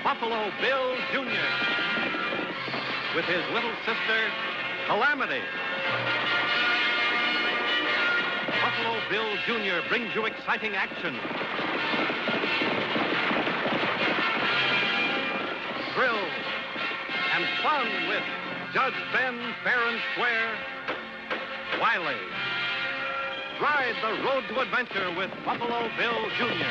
Buffalo Bill Jr. with his little sister, Calamity. Buffalo Bill Jr. brings you exciting action, thrill, and fun with Judge Ben fair and square, Wiley. Ride the road to adventure with Buffalo Bill Jr.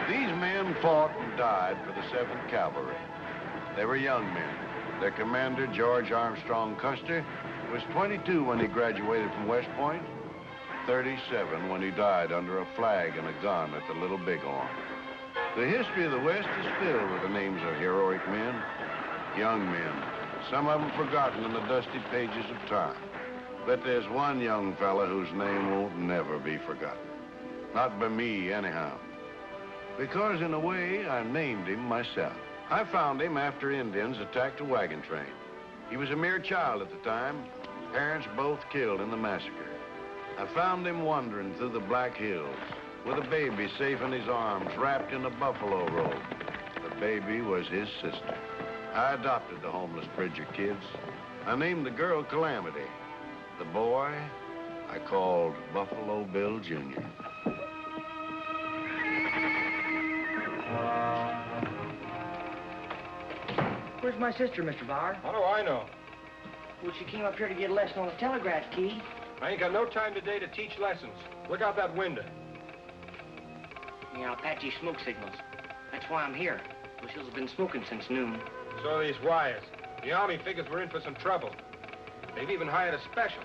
These men fought and died for the 7th Cavalry. They were young men. Their commander, George Armstrong Custer, was 22 when he graduated from West Point, 37 when he died under a flag and a gun at the Little Bighorn. The history of the West is filled with the names of heroic men, young men, some of them forgotten in the dusty pages of time. But there's one young fella whose name won't never be forgotten. Not by me, anyhow. Because, in a way, I named him myself. I found him after Indians attacked a wagon train. He was a mere child at the time, parents both killed in the massacre. I found him wandering through the Black Hills with a baby safe in his arms, wrapped in a buffalo robe. The baby was his sister. I adopted the homeless Bridger kids. I named the girl Calamity. The boy I called Buffalo Bill Jr. Where's my sister, Mr. Bauer? How do I know? Well, she came up here to get a lesson on the telegraph key. I ain't got no time today to teach lessons. Look out that window. Yeah, Apache smoke signals. That's why I'm here. Lucille's been smoking since noon. So are these wires. The Army figures we're in for some trouble. They've even hired a special.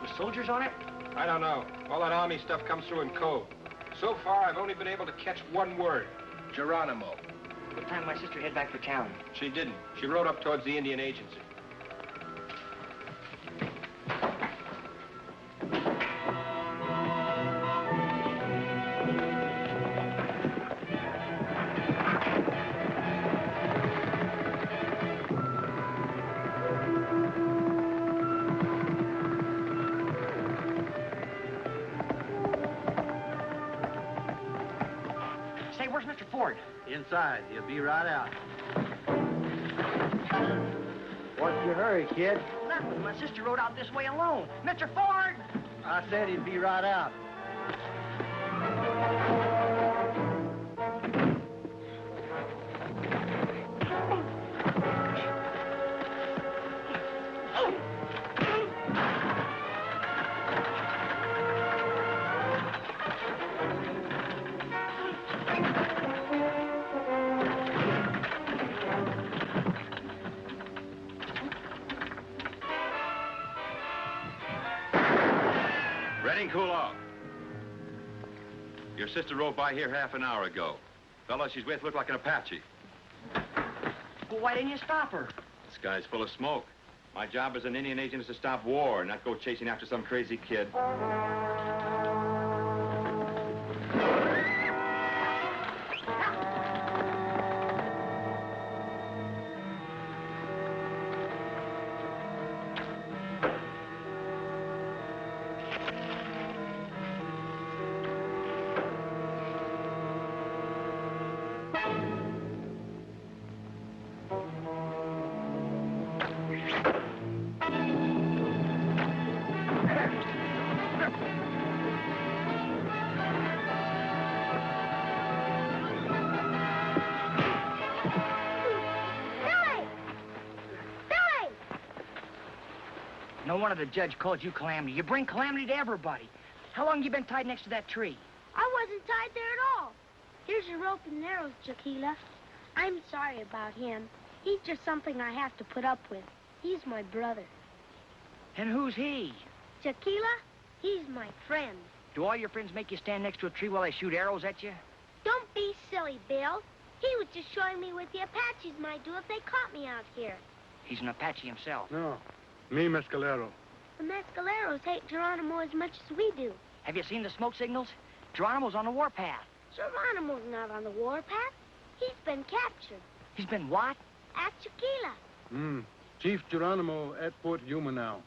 With soldiers on it? I don't know. All that Army stuff comes through in code. So far, I've only been able to catch one word. Geronimo. What time did my sister head back for town? She didn't. She rode up towards the Indian Agency. Say, where's Mr. Ford? Inside. He'll be right out. What's your hurry, kid? Nothing. My sister rode out this way alone. Mr. Ford! I said he'd be right out. Ready, cool off. Your sister rode by here half an hour ago. Fellow she's with looked like an Apache. Well, why didn't you stop her? This guy's full of smoke. My job as an Indian agent is to stop war, not go chasing after some crazy kid. No wonder the judge called you Calamity. You bring calamity to everybody. How long you been tied next to that tree? I wasn't tied there at all. Here's your rope and arrows, Tequila. I'm sorry about him. He's just something I have to put up with. He's my brother. And who's he? Tequila, he's my friend. Do all your friends make you stand next to a tree while they shoot arrows at you? Don't be silly, Bill. He was just showing me what the Apaches might do if they caught me out here. He's an Apache himself. No, me Mescalero. The Mescaleros hate Geronimo as much as we do. Have you seen the smoke signals? Geronimo's on the warpath. Geronimo's not on the warpath. He's been captured. He's been what? At Tequila. Chief Geronimo at Fort Yuma now.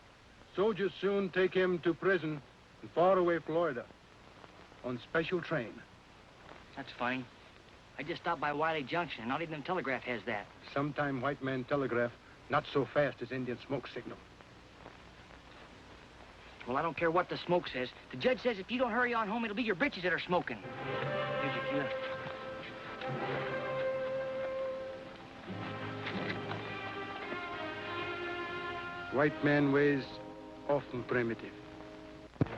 Soldiers soon take him to prison in faraway Florida on special train. That's funny. I just stopped by Wiley Junction, and not even the Telegraph has that. Sometime white man telegraph, not so fast as Indian smoke signal. Well, I don't care what the smoke says. The judge says if you don't hurry on home, it'll be your britches that are smoking. Here's your cue. White man ways often primitive. Let's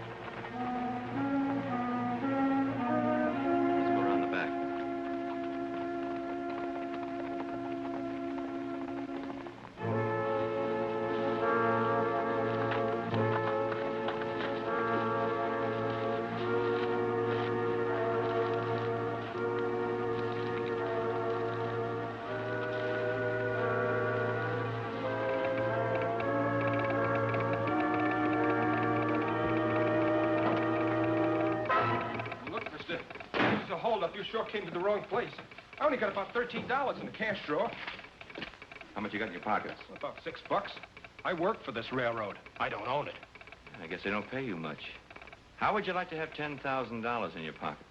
go around the back. Hold up, you sure came to the wrong place. I only got about $13 in the cash drawer. How much you got in your pockets? About $6. I work for this railroad. I don't own it. I guess they don't pay you much. How would you like to have $10,000 in your pocket?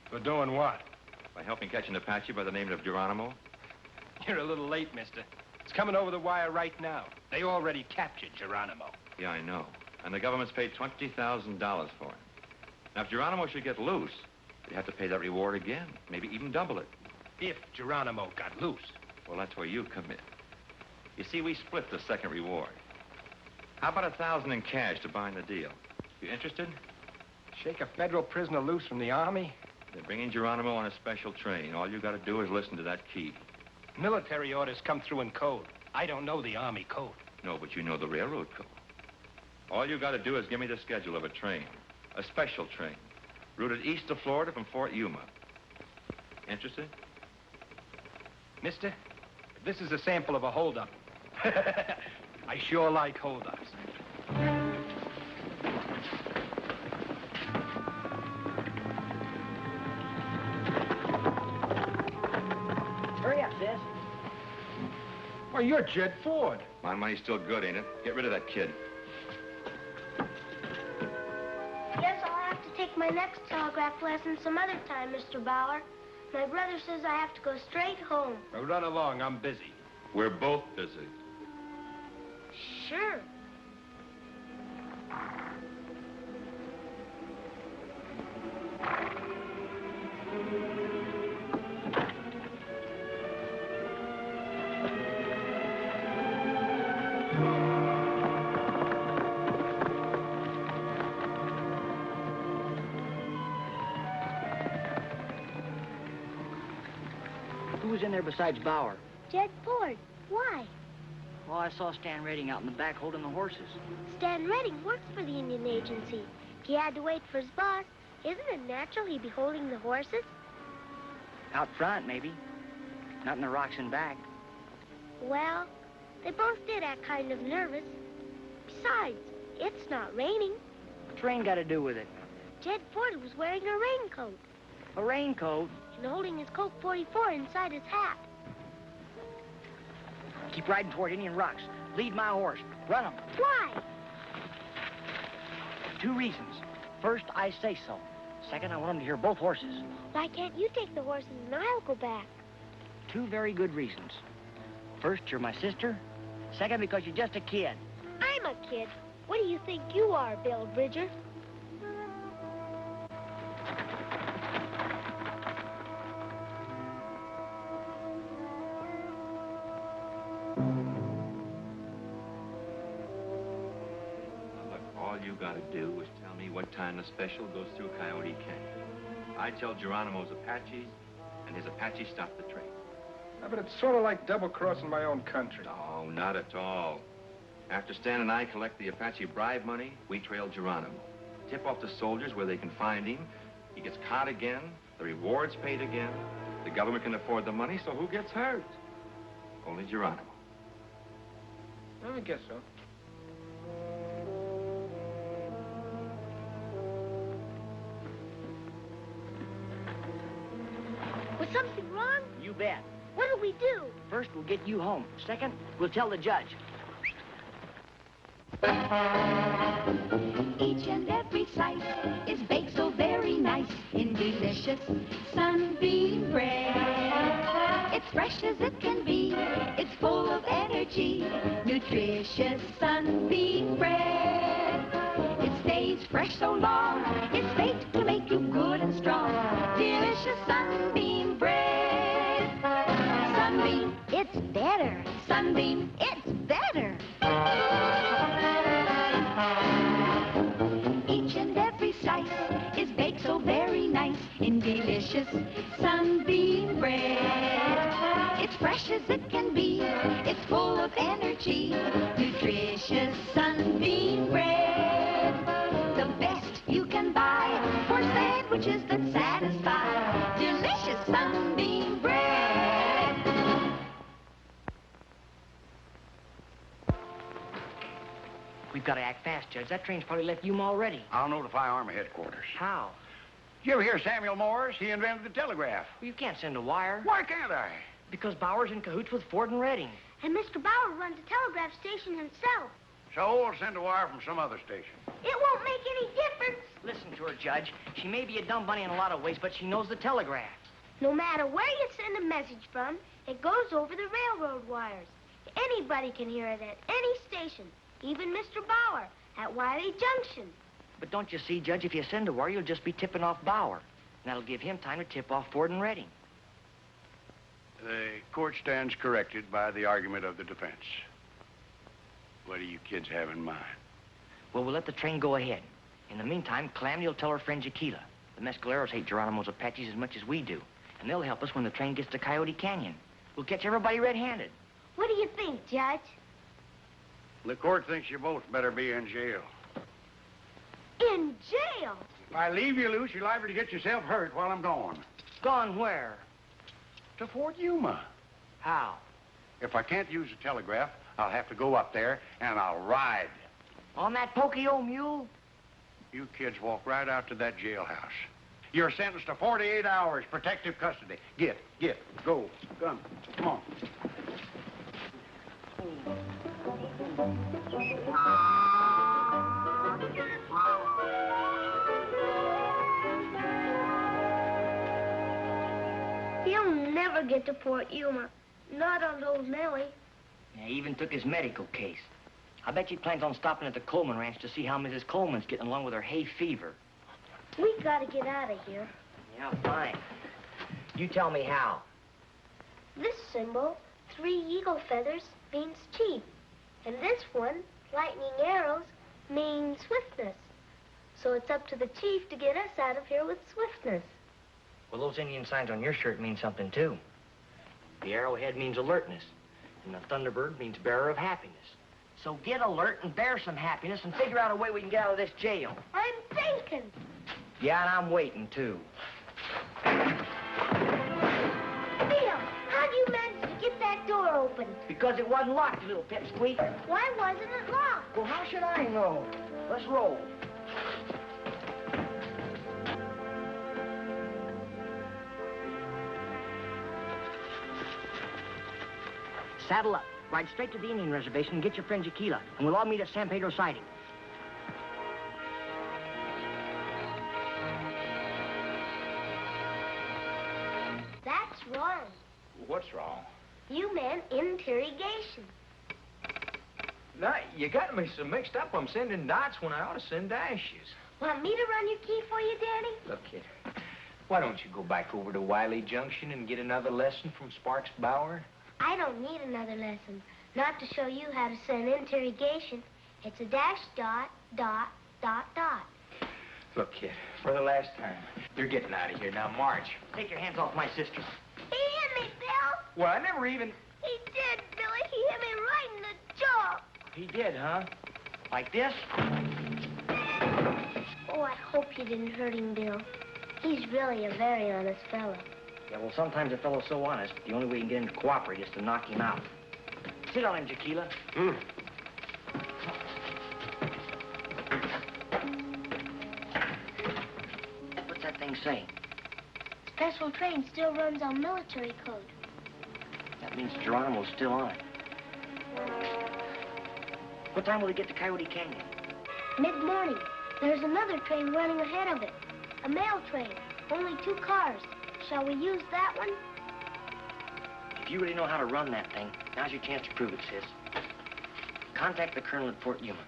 For doing what? By helping catch an Apache by the name of Geronimo? You're a little late, mister. It's coming over the wire right now. They already captured Geronimo. Yeah, I know. And the government's paid $20,000 for him. Now, if Geronimo should get loose, you'd have to pay that reward again, maybe even double it. If Geronimo got loose. Well, that's where you come in. You see, we split the second reward. How about $1,000 in cash to bind the deal? You interested? Shake a federal prisoner loose from the Army? They're bringing Geronimo on a special train. All you got to do is listen to that key. Military orders come through in code. I don't know the Army code. No, but you know the railroad code. All you got to do is give me the schedule of a train, a special train, routed east of Florida from Fort Yuma. Interested? Mister, this is a sample of a holdup. I sure like holdups. Hurry up, sis. Well, you're Jed Ford. My money's still good, ain't it? Get rid of that kid. Guess I'll have to take my next telegraph lesson some other time, Mr. Bauer. My brother says I have to go straight home. Now run along, I'm busy. We're both busy. Sure. Who was in there besides Bauer? Jed Ford. Why? Well, I saw Stan Redding out in the back holding the horses. Stan Redding works for the Indian Agency. He had to wait for his boss. Isn't it natural he'd be holding the horses? Out front, maybe. Not in the rocks and back. Well, they both did act kind of nervous. Besides, it's not raining. What's rain got to do with it? Jed Ford was wearing a raincoat A raincoat? and holding his Colt 44 inside his hat. Keep riding toward Indian rocks. Lead my horse. Run him. Why? 2 reasons. First, I say so. Second, I want him to hear both horses. Why can't you take the horses and I'll go back? 2 very good reasons. First, you're my sister. Second, because you're just a kid. I'm a kid. What do you think you are, Bill Bridger? Look, all you got to do is tell me what time the special goes through Coyote Canyon. I tell Geronimo's Apaches, and his Apaches stop the train. But it's sort of like double-crossing my own country. No, not at all. After Stan and I collect the Apache bribe money, we trail Geronimo. Tip off the soldiers where they can find him. He gets caught again. The reward's paid again. The government can afford the money, so who gets hurt? Only Geronimo. I guess so. Was something wrong? You bet. What'll we do? First, we'll get you home. Second, we'll tell the judge. Each and every slice is baked so very nice in delicious sunbeam bread. It's fresh as it can be. It's full of energy. Nutritious sunbeam bread. It stays fresh so long. It's baked to make you good and strong. Delicious sunbeam bread. Sunbeam, It's better. sunbeam, It's better. each and every slice is baked so very nice in delicious sunbeam bread. It's fresh as it can be. It's full of energy. Nutritious sunbeam bread. The best you can buy for sandwiches that satisfy. Delicious sunbeam bread. We've got to act fast, Judge. That train's probably left Yuma already. I'll notify Army headquarters. How? Did you ever hear Samuel Morse? He invented the telegraph. Well, you can't send a wire. Why can't I? Because Bauer's in cahoots with Ford and Redding. And Mr. Bauer runs a telegraph station himself. So we'll send a wire from some other station. It won't make any difference. Listen to her, Judge. She may be a dumb bunny in a lot of ways, but she knows the telegraph. No matter where you send a message from, it goes over the railroad wires. Anybody can hear it at any station, even Mr. Bauer at Wiley Junction. But don't you see, Judge, if you send a wire, you'll just be tipping off Bauer. And that'll give him time to tip off Ford and Redding. The court stands corrected by the argument of the defense. What do you kids have in mind? Well, we'll let the train go ahead. In the meantime, Calamity will tell her friend Tequila. The Mescaleros hate Geronimo's Apaches as much as we do. And they'll help us when the train gets to Coyote Canyon. We'll catch everybody red-handed. What do you think, Judge? The court thinks you both better be in jail. In jail? If I leave you loose, you're liable to get yourself hurt while I'm gone. Gone where? To Fort Yuma. How? If I can't use the telegraph, I'll have to go up there and I'll ride. On that pokey old mule? You kids walk right out to that jailhouse. You're sentenced to 48 hours protective custody. Get, go, come on. He'll never get to Fort Yuma. Not on old Nellie. Yeah, he even took his medical case. I bet he plans on stopping at the Coleman Ranch to see how Mrs. Coleman's getting along with her hay fever. We gotta get out of here. Yeah, fine. You tell me how. This symbol, 3 eagle feathers, means cheap. And this one, lightning arrows, means swiftness. So it's up to the chief to get us out of here with swiftness. Well, those Indian signs on your shirt mean something, too. The arrowhead means alertness, and the Thunderbird means bearer of happiness. So get alert and bear some happiness and figure out a way we can get out of this jail. I'm thinking. Yeah, and I'm waiting, too. Bill, how'd you manage to get that door open? Because it wasn't locked, you little pipsqueak. Why wasn't it locked? Well, how should I know? Let's roll. Saddle up. Ride straight to the Indian reservation and get your friend Tequila, and we'll all meet at San Pedro Siding. That's wrong. What's wrong? You meant interrogation. Now, you got me so mixed up. I'm sending dots when I ought to send dashes. Want me to run your key for you, Daddy? Look, kid, why don't you go back over to Wiley Junction and get another lesson from Sparks Bauer? I don't need another lesson. Not to show you how to send interrogation. It's a dash, dot, dot, dot, dot. Look, kid, for the last time, you're getting out of here. Now, march. Take your hands off my sister. He hit me, Bill. Well, I never even... He did, Billy. He hit me right in the jaw. He did, huh? Like this? Oh, I hope you didn't hurt him, Bill. He's really a very honest fellow. Yeah, well, sometimes a fellow's so honest, the only way you can get him to cooperate is to knock him out. Sit on him, Tequila. What's that thing say? special train still runs on military code. That means Geronimo's still on it. What time will he get to Coyote Canyon? Mid-morning. There's another train running ahead of it. A mail train. Only 2 cars. Shall we use that one? If you really know how to run that thing, now's your chance to prove it, sis. Contact the colonel at Fort Yuma.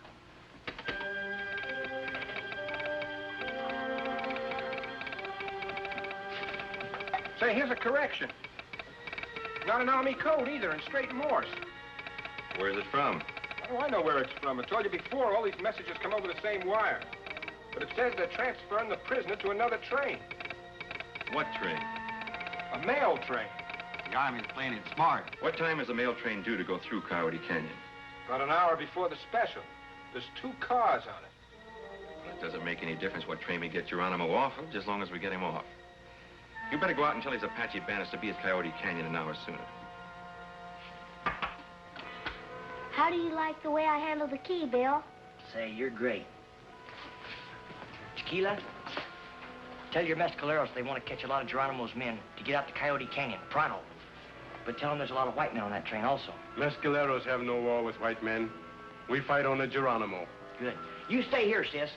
Say, here's a correction. Not an Army code either, in straight Morse. Where's it from? Oh, I know where it's from. I told you before, all these messages come over the same wire. But it says they're transferring the prisoner to another train. What train? A mail train. The Army's playing it smart. What time is the mail train due to go through Coyote Canyon? About an hour before the special. There's 2 cars on it. Well, it doesn't make any difference what train we get Geronimo off of, just as long as we get him off. You better go out and tell his Apache bandits to be at Coyote Canyon an hour sooner. How do you like the way I handle the key, Bill? Say, you're great. Tequila, tell your mescaleros they want to catch a lot of Geronimo's men to get out to Coyote Canyon, pronto. But tell them there's a lot of white men on that train also. Mescaleros have no war with white men. We fight on the Geronimo. Good. You stay here, sis.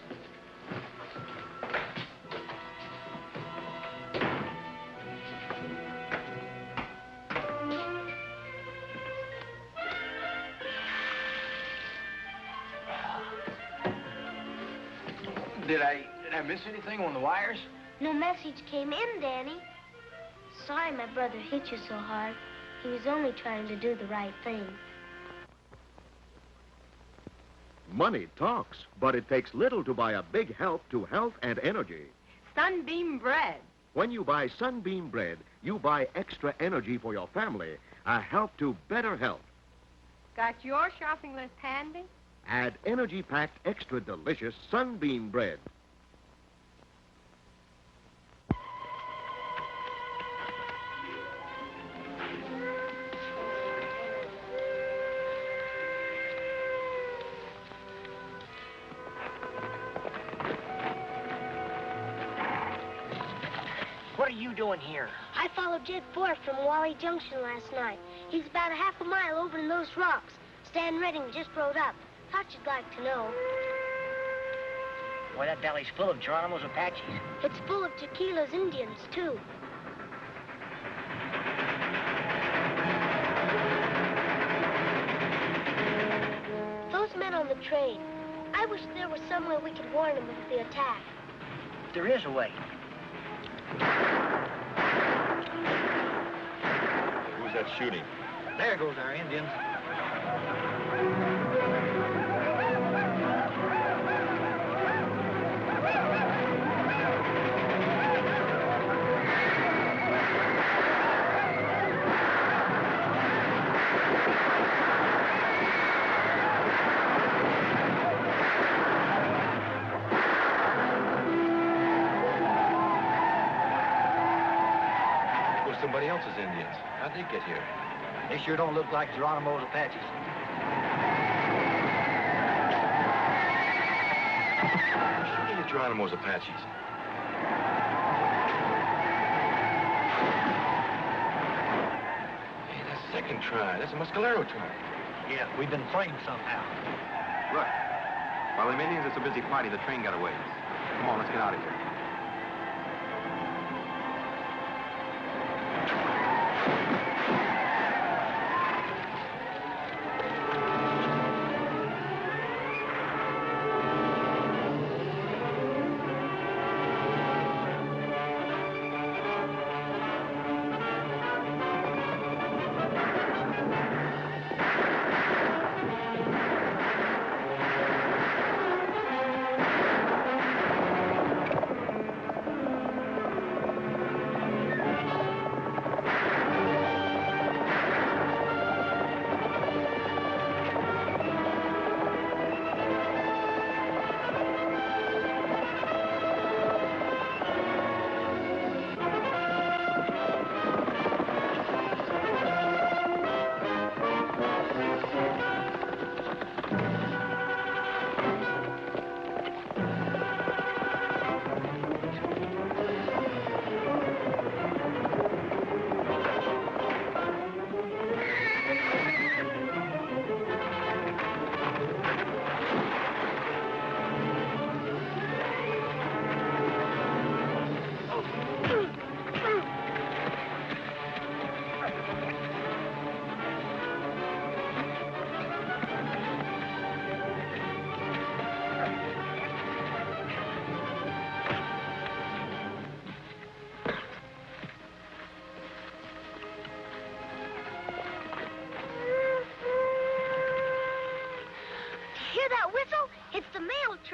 Did I miss anything on the wires? No message came in, Danny. Sorry my brother hit you so hard. He was only trying to do the right thing. Money talks, but it takes little to buy a big help to health and energy. Sunbeam bread. When you buy Sunbeam bread, you buy extra energy for your family, a help to better health. Got your shopping list handy? Add energy-packed, extra delicious Sunbeam bread. What are you doing here? I followed Jet 4 from Wiley Junction last night. He's about a half a mile over in those rocks. Stan Redding just rode up. Thought you'd like to know. Boy, that valley's full of Geronimo's Apaches. It's full of Tequila's Indians, too. Those men on the train. I wish there was some way we could warn them of the attack. There is a way. Who's that shooting? There goes our Indians. Somebody else's Indians. How'd they get here? They sure don't look like Geronimo's Apaches. Shooting at Geronimo's Apaches. Hey, that's second try. That's a Mescalero try. Yeah, we've been framed somehow. Look, while them Indians are so busy fighting, the train got away. Come on, let's get out of here.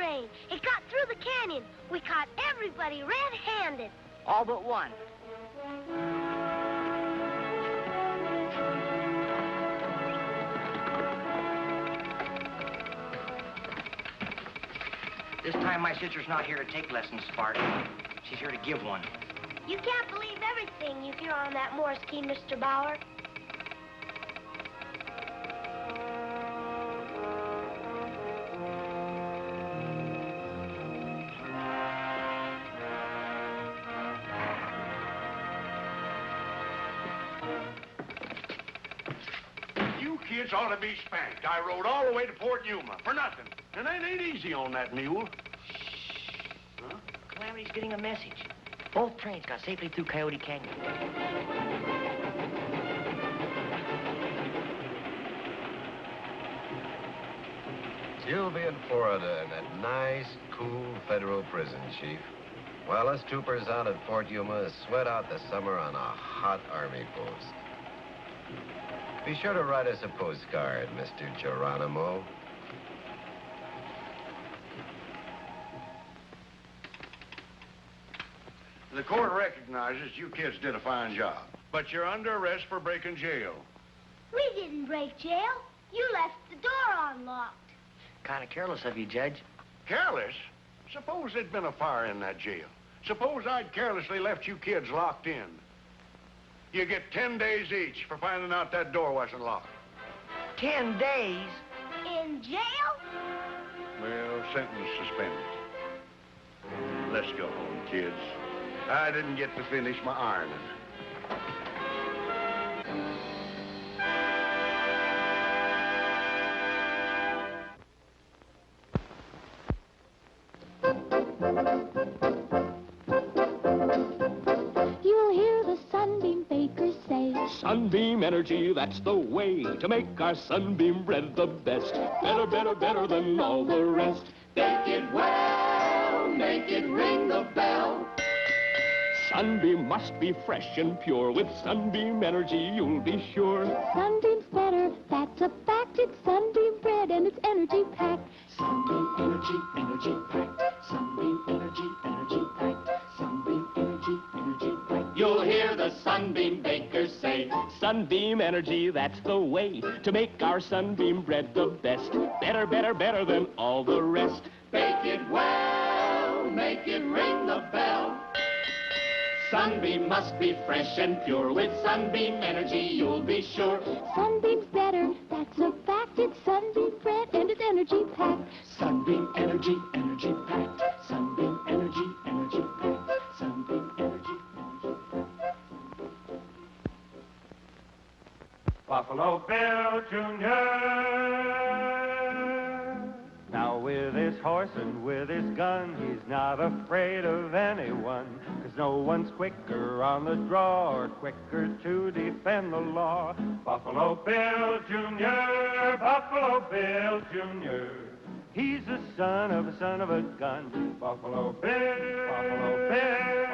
train. It got through the canyon. We caught everybody red-handed. All but one. This time my sister's not here to take lessons, Spark. She's here to give one. You can't believe everything you hear on that Morse key, Mr. Bauer. You kids ought to be spanked. I rode all the way to Fort Yuma for nothing. And that ain't easy on that mule. Huh? Calamity's getting a message. Both trains got safely through Coyote Canyon. You'll be in Florida in that nice, cool federal prison, Chief. While us troopers out at Fort Yuma sweat out the summer on a hot army post. Be sure to write us a postcard, Mr. Geronimo. The court recognizes you kids did a fine job, but you're under arrest for breaking jail. We didn't break jail. You left the door unlocked. Kind of careless of you, Judge. Careless? Suppose there'd been a fire in that jail. Suppose I'd carelessly left you kids locked in. You get 10 days each for finding out that door wasn't locked. 10 days? In jail? Well, sentence suspended. Let's go home, kids. I didn't get to finish my ironing. You'll hear the Sunbeam bakers say, Sunbeam Energy, that's the way to make our Sunbeam bread the best. Better, better, better than all the rest. Bake it well, make it ring the bell. Sunbeam must be fresh and pure. With Sunbeam Energy, you'll be sure. Sunbeam's better, that's a fact. It's Sunbeam bread and it's energy packed. Sunbeam Energy, energy packed. Sunbeam Energy, energy packed. Sunbeam Energy, energy packed. You'll hear the Sunbeam bakers say, Sunbeam Energy, that's the way to make our Sunbeam bread the best. Better, better, better than all the rest. Bake it well, make it ring the bell. Sunbeam must be fresh and pure. With Sunbeam Energy, you'll be sure. Sunbeam's better, that's a fact. It's Sunbeam bread and it's energy packed. Sunbeam Energy, energy packed. Sunbeam Energy, energy packed. Sunbeam Energy, energy packed. Buffalo Bill Jr. Now with his horse and with his gun, he's not afraid of anyone. 'Cause no one's quicker on the draw or quicker to defend the law. Buffalo Bill Jr., Buffalo Bill Jr. He's the son of a gun. Buffalo Bill, Buffalo Bill.